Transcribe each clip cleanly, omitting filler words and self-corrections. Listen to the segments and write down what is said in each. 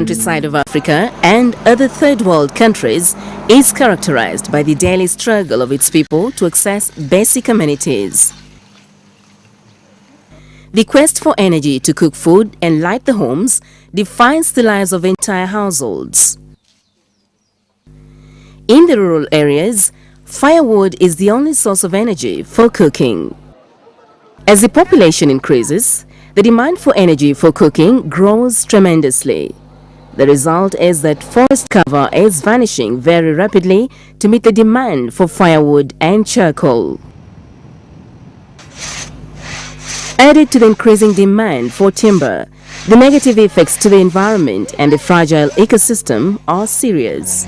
countryside of Africa and other third world countries is characterized by the daily struggle of its people to access basic amenities. The quest for energy to cook food and light the homes defines the lives of entire households. In the rural areas, firewood is the only source of energy for cooking. As the population increases, the demand for energy for cooking grows tremendously. The result is that forest cover is vanishing very rapidly to meet the demand for firewood and charcoal. Added to the increasing demand for timber, the negative effects to the environment and the fragile ecosystem are serious.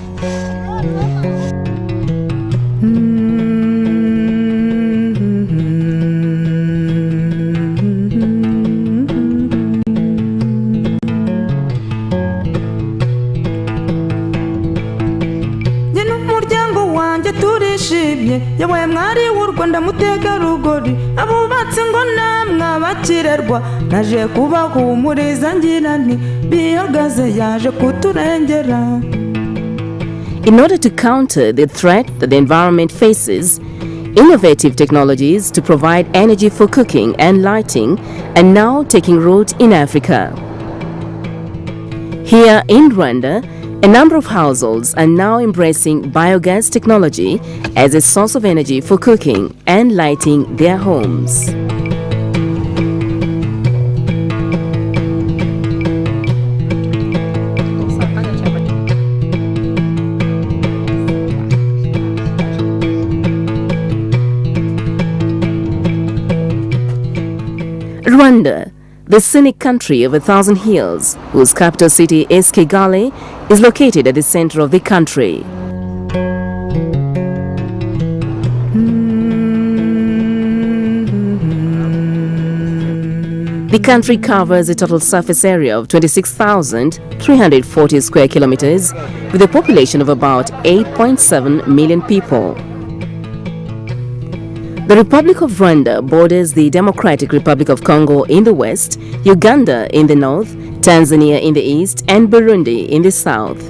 yabaye mwari w'u Rwanda mutegarugori abubatse ngo namwe abakirerwa naje kubahumuriza ngira nti Biogas yaje kuturengera. In order to counter the threat that the environment faces, innovative technologies to provide energy for cooking and lighting are now taking root in Africa. Here in Rwanda, a number of households are now embracing biogas technology as a source of energy for cooking and lighting their homes. Rwanda, the scenic country of 1,000 hills, whose capital city is Kigali, is located at the center of the country. The country covers a total surface area of 26,340 square kilometers, with a population of about 8.7 million people. The Republic of Rwanda borders the Democratic Republic of Congo in the west, Uganda in the north, Tanzania in the east, and Burundi in the south.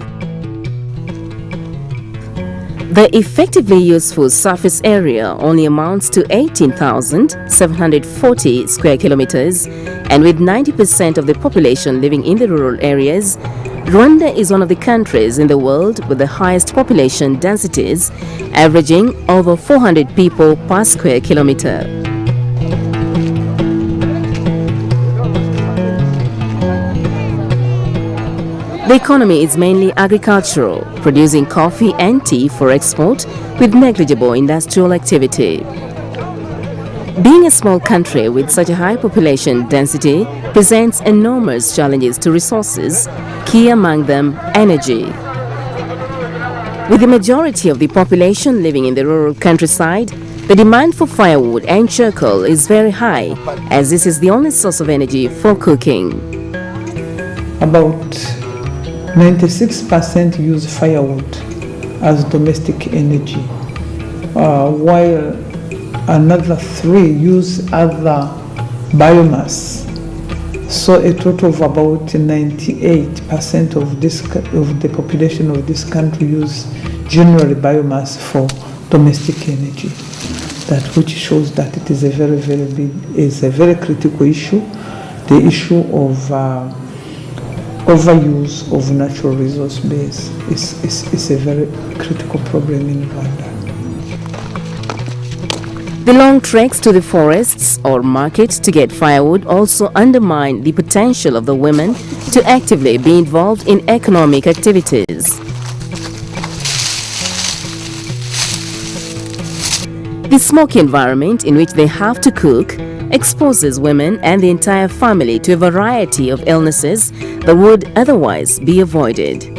The effectively useful surface area only amounts to 18,740 square kilometers, and with 90% of the population living in the rural areas, Rwanda is one of the countries in the world with the highest population densities, averaging over 400 people per square kilometer. The economy is mainly agricultural, producing coffee and tea for export with negligible industrial activity. Being a small country with such a high population density presents enormous challenges to resources, key among them energy. With the majority of the population living in the rural countryside, the demand for firewood and charcoal is very high, as this is the only source of energy for cooking. About 96% use firewood as domestic energy, while another 3 use other biomass. So a total of about 98% of the population of this country use generally biomass for domestic energy. That which shows that it is a very critical issue. The issue of overuse of natural resource base is a very critical problem in Rwanda. The long treks to the forests or market to get firewood also undermine the potential of the women to actively be involved in economic activities. The smoky environment in which they have to cook exposes women and the entire family to a variety of illnesses that would otherwise be avoided.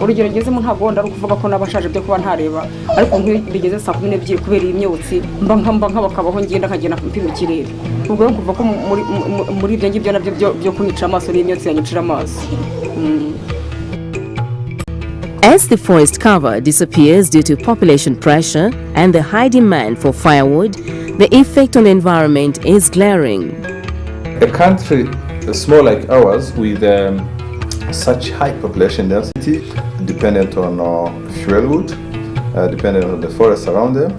urugero ngezemo ntabwo wenda ari ukuvuga ko nabashaje byo kuba ntareba ariko nk'igeze saa 12 kubera imyotsi mba nkabakabaho ngenda nkagenda mpima ikirere ubwo rero kuva ko muri ibyo ngibyo nabyo byo kunyica amaso n'imyotsi yanyicira amaso. As the forest cover disappears due to population pressure and the high demand for firewood, the effect on the environment is glaring. A country small like ours with such high population density, dependent on fuel wood, dependent on the forest around them,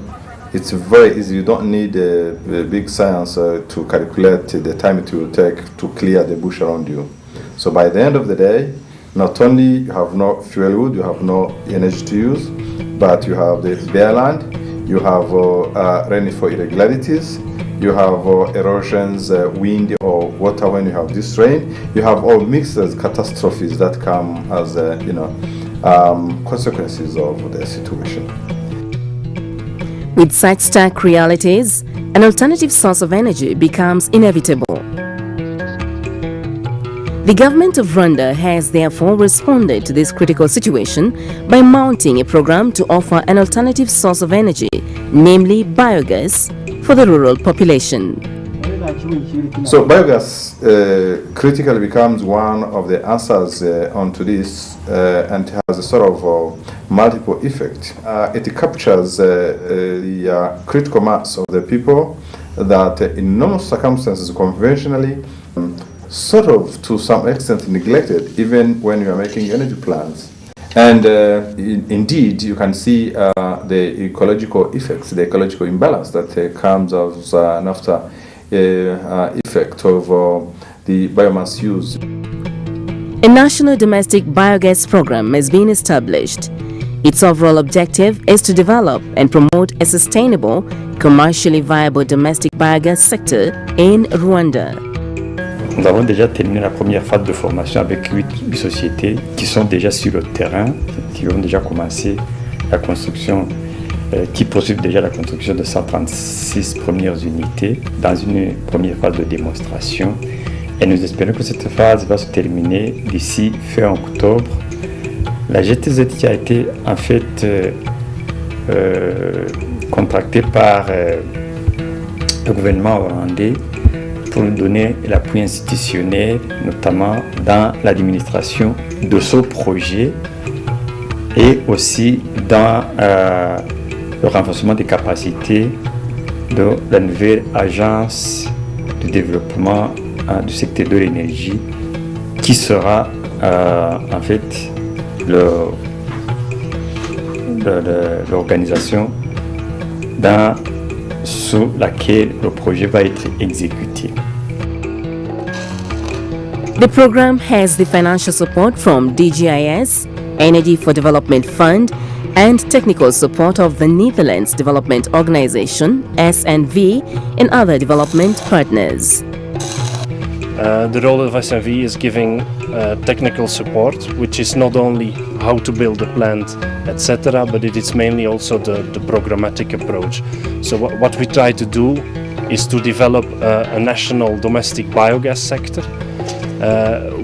it's very easy. You don't need a big science to calculate the time it will take to clear the bush around you. So by the end of the day, not only you have no fuel wood, you have no energy to use, but you have the bare land, you have rainfall irregularities, you have erosions, wind or water when you have this rain. You have all mixed catastrophes that come as consequences of the situation. With such stark realities, an alternative source of energy becomes inevitable. The government of Rwanda has therefore responded to this critical situation by mounting a program to offer an alternative source of energy, namely biogas, for the rural population. So biogas critically becomes one of the answers onto this and has a sort of multiple effect. It captures the critical mass of the people that in normal circumstances conventionally sort of to some extent neglected even when you are making energy plans. And indeed, you can see the ecological effects, the ecological imbalance that comes as an after effect of the biomass use. A national domestic biogas program has been established. Its overall objective is to develop and promote a sustainable, commercially viable domestic biogas sector in Rwanda. Nous avons déjà terminé la première phase de formation avec 8 sociétés qui sont déjà sur le terrain, qui ont déjà commencé la construction, qui poursuivent déjà la construction de 136 premières unités dans une première phase de démonstration. Et nous espérons que cette phase va se terminer d'ici fin octobre. La GTZ qui a été en fait contractée par le gouvernement rwandais pour nous donner l'appui institutionnel, notamment dans l'administration de ce projet et aussi dans le renforcement des capacités de la nouvelle agence de développement du secteur de l'énergie qui sera en fait l'organisation sous laquelle le projet va être exécuté. The program has the financial support from DGIS, Energy for Development Fund, and technical support of the Netherlands Development Organization, SNV, and other development partners. The role of SNV is giving technical support, which is not only how to build a plant, etc., but it is mainly also the programmatic approach. So what we try to do is to develop a national domestic biogas sector,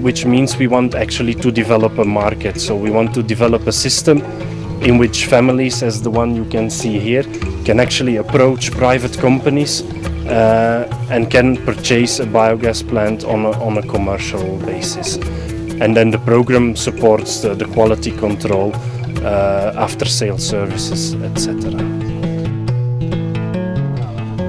which means we want actually to develop a market. So we want to develop a system in which families, as the one you can see here, can actually approach private companies and can purchase a biogas plant on a commercial basis. And then the program supports the quality control, after-sale services, etc.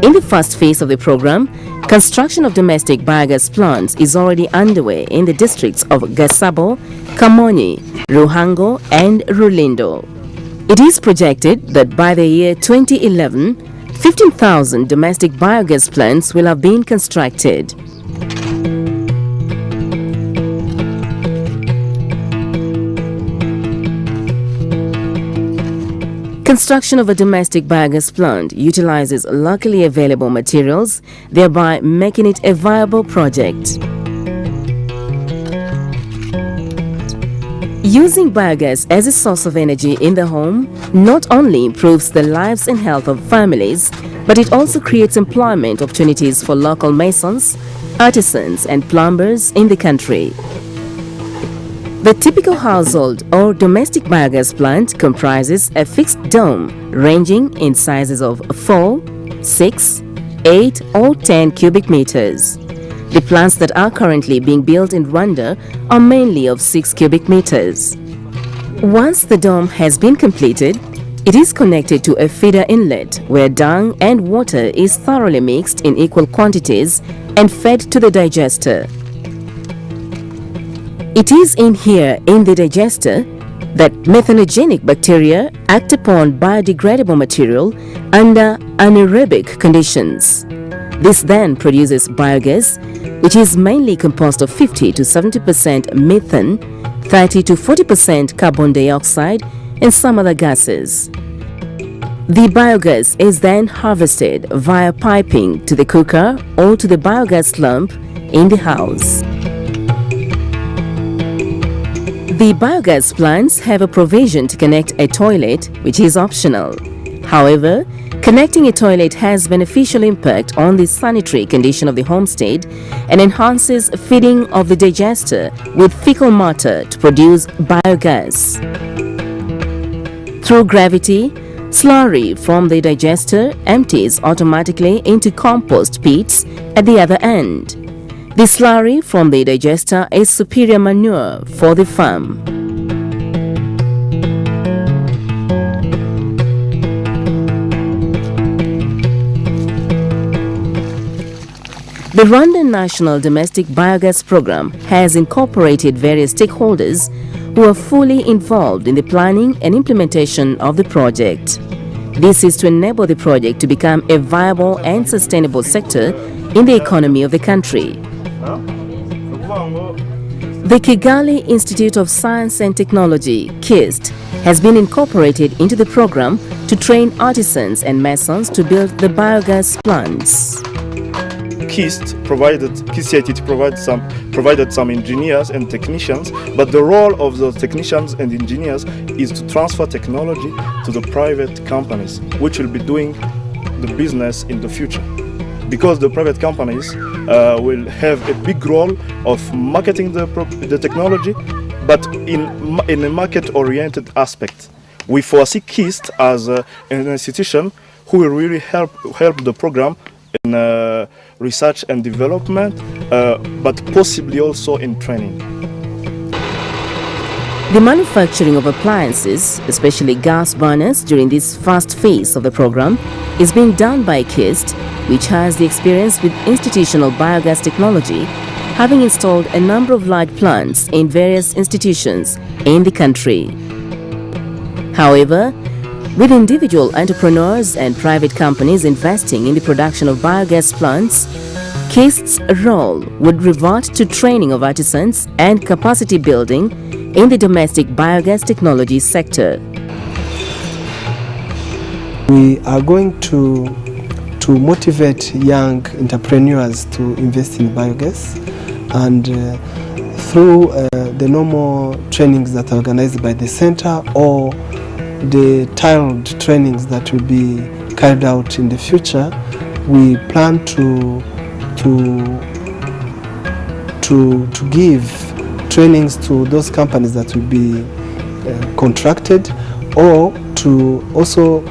In the first phase of the program, construction of domestic biogas plants is already underway in the districts of Gasabo, Kamonyi, Ruhango, and Rulindo. It is projected that by the year 2011, 15,000 domestic biogas plants will have been constructed. Construction of a domestic biogas plant utilizes locally available materials, thereby making it a viable project. Using biogas as a source of energy in the home not only improves the lives and health of families, but it also creates employment opportunities for local masons, artisans, and plumbers in the country. The typical household or domestic biogas plant comprises a fixed dome ranging in sizes of 4, 6, 8 or 10 cubic meters. The plants that are currently being built in Rwanda are mainly of 6 cubic meters. Once the dome has been completed, it is connected to a feeder inlet where dung and water is thoroughly mixed in equal quantities and fed to the digester. It is in here, in the digester, that methanogenic bacteria act upon biodegradable material under anaerobic conditions. This then produces biogas, which is mainly composed of 50 to 70% methane, 30 to 40% carbon dioxide, and some other gases. The biogas is then harvested via piping to the cooker or to the biogas lamp in the house. The biogas plants have a provision to connect a toilet, which is optional. However, connecting a toilet has beneficial impact on the sanitary condition of the homestead and enhances feeding of the digester with fecal matter to produce biogas. Through gravity, slurry from the digester empties automatically into compost pits at the other end. The slurry from the digester is superior manure for the farm. The Rwandan National Domestic Biogas Program has incorporated various stakeholders who are fully involved in the planning and implementation of the project. This is to enable the project to become a viable and sustainable sector in the economy of the country. The Kigali Institute of Science and Technology, KIST, has been incorporated into the program to train artisans and masons to build the biogas plants. KIST provided some engineers and technicians, but the role of those technicians and engineers is to transfer technology to the private companies, which will be doing the business in the future. Because the private companies will have a big role of marketing the technology, but in a market-oriented aspect. We foresee KIST as an institution who will really help the program in research and development, but possibly also in training. The manufacturing of appliances, especially gas burners, during this first phase of the program is being done by KIST, which has the experience with institutional biogas technology, having installed a number of large plants in various institutions in the country. However, with individual entrepreneurs and private companies investing in the production of biogas plants, KIST's role would revert to training of artisans and capacity building in the domestic biogas technology sector. We are going to motivate young entrepreneurs to invest in biogas, and through the normal trainings that are organized by the center or the tiled trainings that will be carried out in the future, we plan to give trainings to those companies that will be contracted, or to also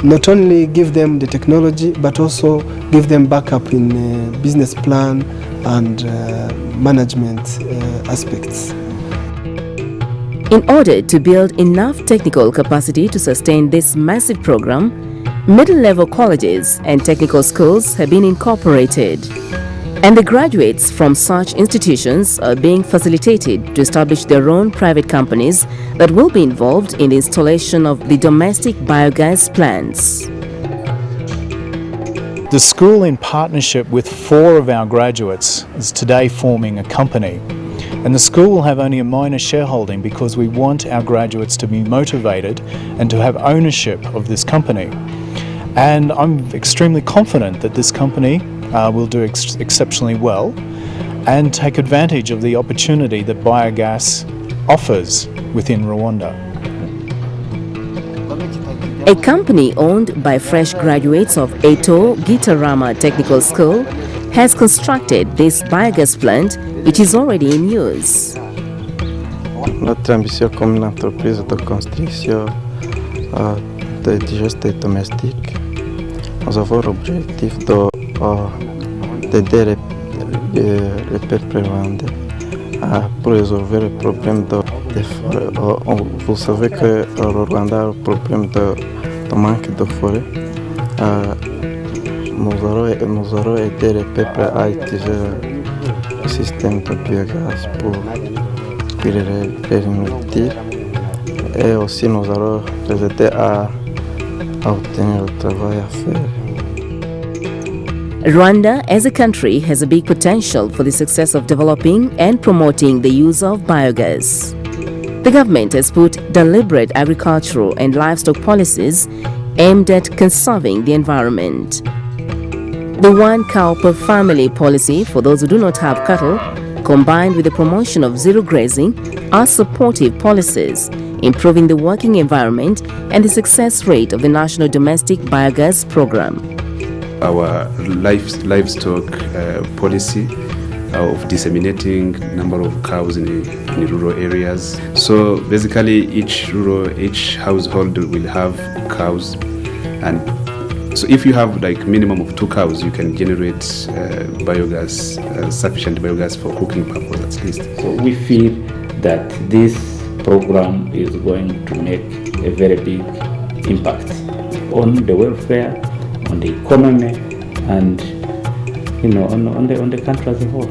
not only give them the technology but also give them backup in business plan and management aspects. In order to build enough technical capacity to sustain this massive program, middle-level colleges and technical schools have been incorporated, and the graduates from such institutions are being facilitated to establish their own private companies that will be involved in the installation of the domestic biogas plants. The school, in partnership with 4 of our graduates, is today forming a company. And the school will have only a minor shareholding because we want our graduates to be motivated and to have ownership of this company. And I'm extremely confident that this company will do exceptionally well and take advantage of the opportunity that biogas offers within Rwanda. A company owned by fresh graduates of Eto Gitarama Technical School has constructed this biogas plant, which is already in use. Notre ambition comme une entreprise de construction de digester domestique, nous avons l'objectif d'aider les peuples rwandais pour résoudre le problème des forêts. Vous savez que le Rwanda a le problème de manque de forêt. Nous allons aider les peuples à utiliser système de biogaz pour cuire les nourritures. Et aussi nous allons les aider à obtenir le travail à faire. Rwanda, as a country, has a big potential for the success of developing and promoting the use of biogas. The government has put deliberate agricultural and livestock policies aimed at conserving the environment. The one cow per family policy for those who do not have cattle, combined with the promotion of zero grazing, are supportive policies, improving the working environment and the success rate of the National Domestic Biogas Program. Our livestock policy of disseminating number of cows in rural areas. So basically each household will have cows, and so if you have like minimum of 2 cows, you can generate biogas, sufficient biogas for cooking purpose at least. So we feel that this program is going to make a very big impact on the welfare, on the economy, and on the country as a whole.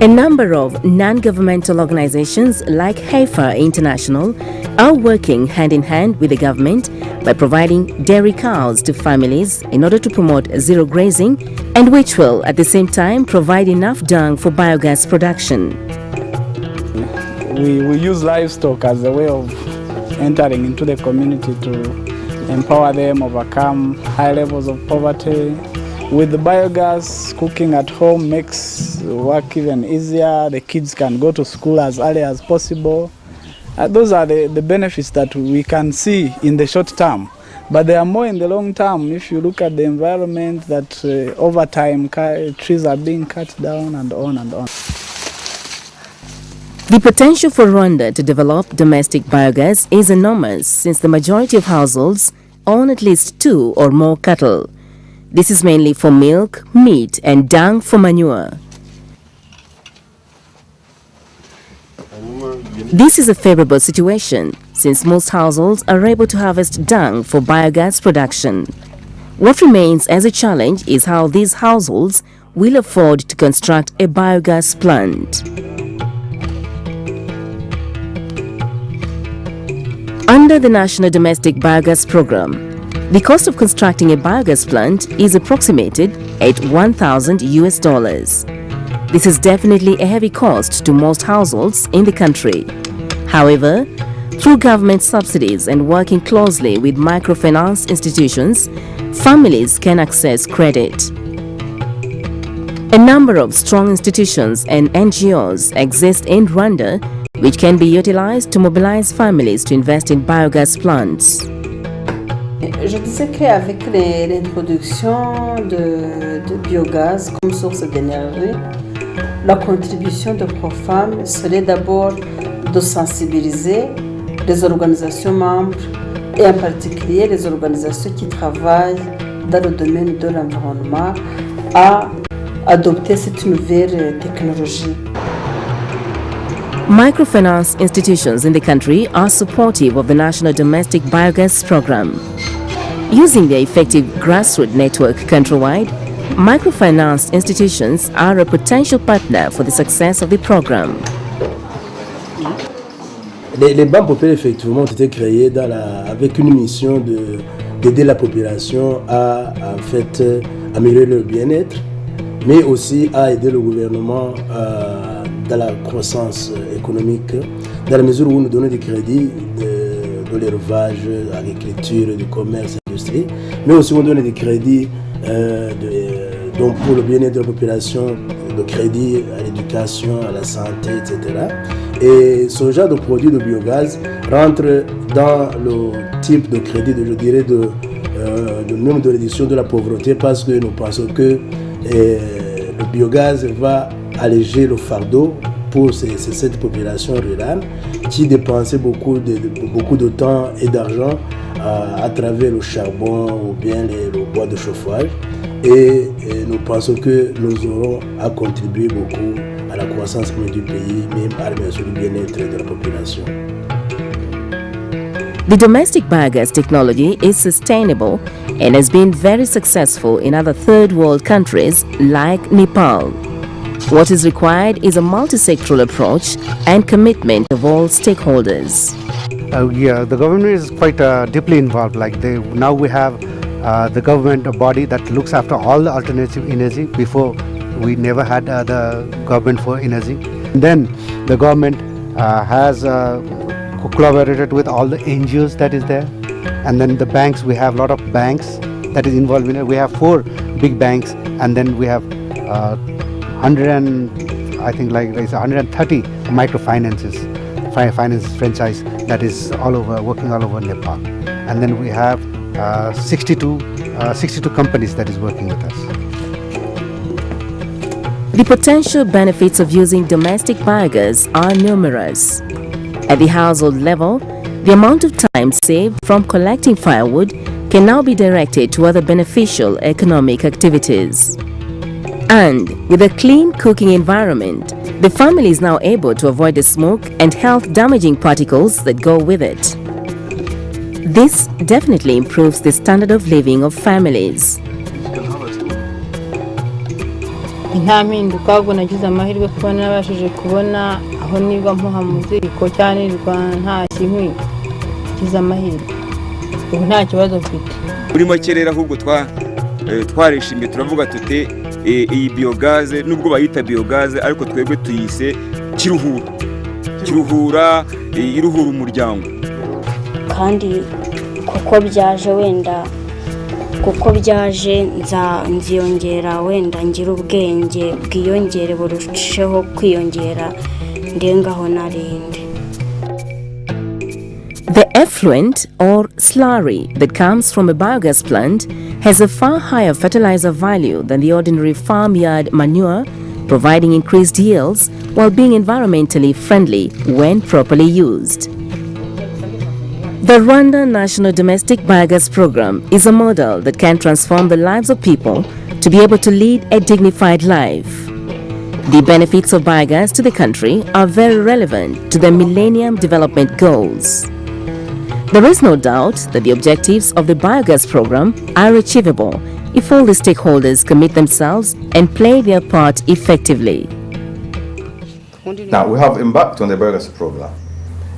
A number of non-governmental organizations like HEFA International are working hand in hand with the government by providing dairy cows to families in order to promote zero grazing, and which will at the same time provide enough dung for biogas production. We use livestock as a way of entering into the community to empower them, overcome high levels of poverty. With the biogas, cooking at home makes work even easier. The kids can go to school as early as possible. Those are the benefits that we can see in the short term. But there are more in the long term. If you look at the environment, that over time trees are being cut down and on and on. The potential for Rwanda to develop domestic biogas is enormous, since the majority of households own at least 2 or more cattle. This is mainly for milk, meat, and dung for manure. This is a favorable situation, since most households are able to harvest dung for biogas production. What remains as a challenge is how these households will afford to construct a biogas plant. Under the National Domestic Biogas Program, the cost of constructing a biogas plant is approximated at $1,000. This is definitely a heavy cost to most households in the country. However, through government subsidies and working closely with microfinance institutions, families can access credit. A number of strong institutions and NGOs exist in Rwanda which can be utilized to mobilize families to invest in biogas plants. Je disais qu'avec l'introduction de biogaz comme source d'énergie, la contribution de ProFam serait d'abord de sensibiliser les organisations membres et en particulier les organisations qui travaillent dans le domaine de l'environnement à adopter cette nouvelle technologie. Microfinance institutions in the country are supportive of the National Domestic Biogas Program. Using their effective grassroots network countrywide, microfinance institutions are a potential partner for the success of the program. Les banques populaires effectivement ont été créées avec une mission d'aider la population à en fait améliorer leur bien-être, mais aussi à aider le gouvernement dans la croissance économique, dans la mesure où nous donnons des crédits de l'élevage, de l'agriculture, du commerce, l'industrie, mais aussi on donne des crédits donc pour le bien-être de la population, de crédits à l'éducation, à la santé, etc. Et ce genre de produit de biogaz rentre dans le type de crédit, je dirais, même de réduction de la pauvreté, parce que nous pensons que le biogaz va alléger le fardeau pour cette population rurale qui dépensait beaucoup de temps et d'argent à travers le charbon ou bien le bois de chauffage. Et nous pensons que nous aurons à contribuer beaucoup à la croissance du pays, même à l'amélioration du bien-être de la population. The domestic biogas technology is sustainable and has been very successful in other third world countries like Nepal. What is required is a multi-sectoral approach and commitment of all stakeholders. Yeah, the government is quite deeply involved. Now we have the government body that looks after all the alternative energy. Before, we never had the government for energy. Then the government has collaborated with all the NGOs that is there. And then the banks, we have a lot of banks that is involved in it. We have 4 big banks, and then we have 130 microfinances, finance franchise that is working all over Nepal. And then we have 62 companies that is working with us. The potential benefits of using domestic biogas are numerous. At the household level, the amount of time saved from collecting firewood can now be directed to other beneficial economic activities. And with a clean cooking environment, the family is now able to avoid the smoke and health-damaging particles that go with it. This definitely improves the standard of living of families. nta mpinduka ahubwo nagize amahirwe kuba nabashije kubona aho niba mpuha mu ziko cyane nta kinkwi kiza amahirwe ubu nta kibazo mfite muri make rero ahubwo twarishimye turavuga tuti iyi biogaze nubwo bayita biogaze ariko twebwe tuyise kiruhura umuryango kandi kuko byaje nziyongera wenda ngira ubwenge bwiyongere burusheho kwiyongera ndengaho narinde. The effluent or slurry that comes from a biogas plant has a far higher fertilizer value than the ordinary farmyard manure, providing increased yields while being environmentally friendly when properly used. The Rwanda National Domestic Biogas Program is a model that can transform the lives of people to be able to lead a dignified life. The benefits of biogas to the country are very relevant to the Millennium Development Goals. There is no doubt that the objectives of the biogas program are achievable if all the stakeholders commit themselves and play their part effectively. Now, we have embarked on the biogas program,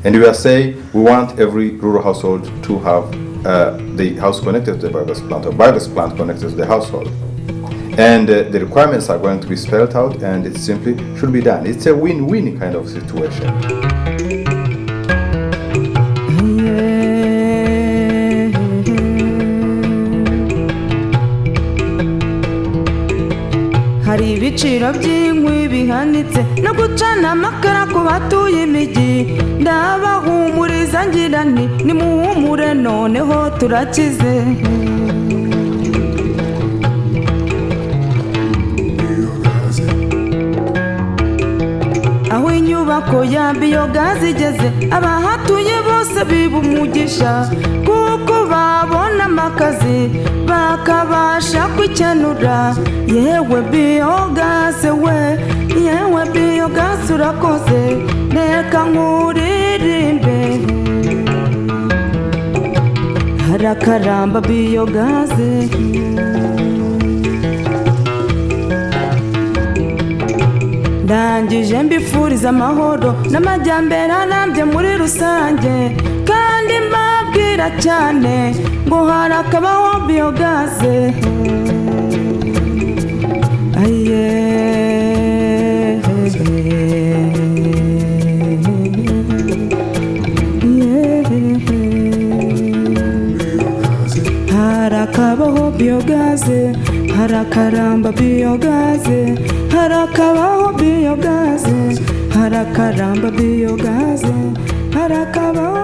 and we are saying we want every rural household to have the house connected to the biogas plant, or biogas plant connected to the household. And the requirements are going to be spelled out, and it simply should be done. It's a win-win kind of situation. hari ibiciro by'inkwi bihanitse no gucana amakara ku batuye imijyi ndabahumuriza ngira nti nimuhumure noneho turakize. aho inyubako ya biogas igeze abahatuye bose biba umugisha kuko babona amakazi bakabasha kwikenura. yewe biogas urakoze reka nkuririmbe harakaramba biogas. ndangije mbifuriza amahoro n'amajyambere arambye muri rusange kandi mbabwira cyane ngo harakabaho biogas. harakabaho biogas, harakaramba biogas, harakabaho biogas, harakaramba biogas, harakabaho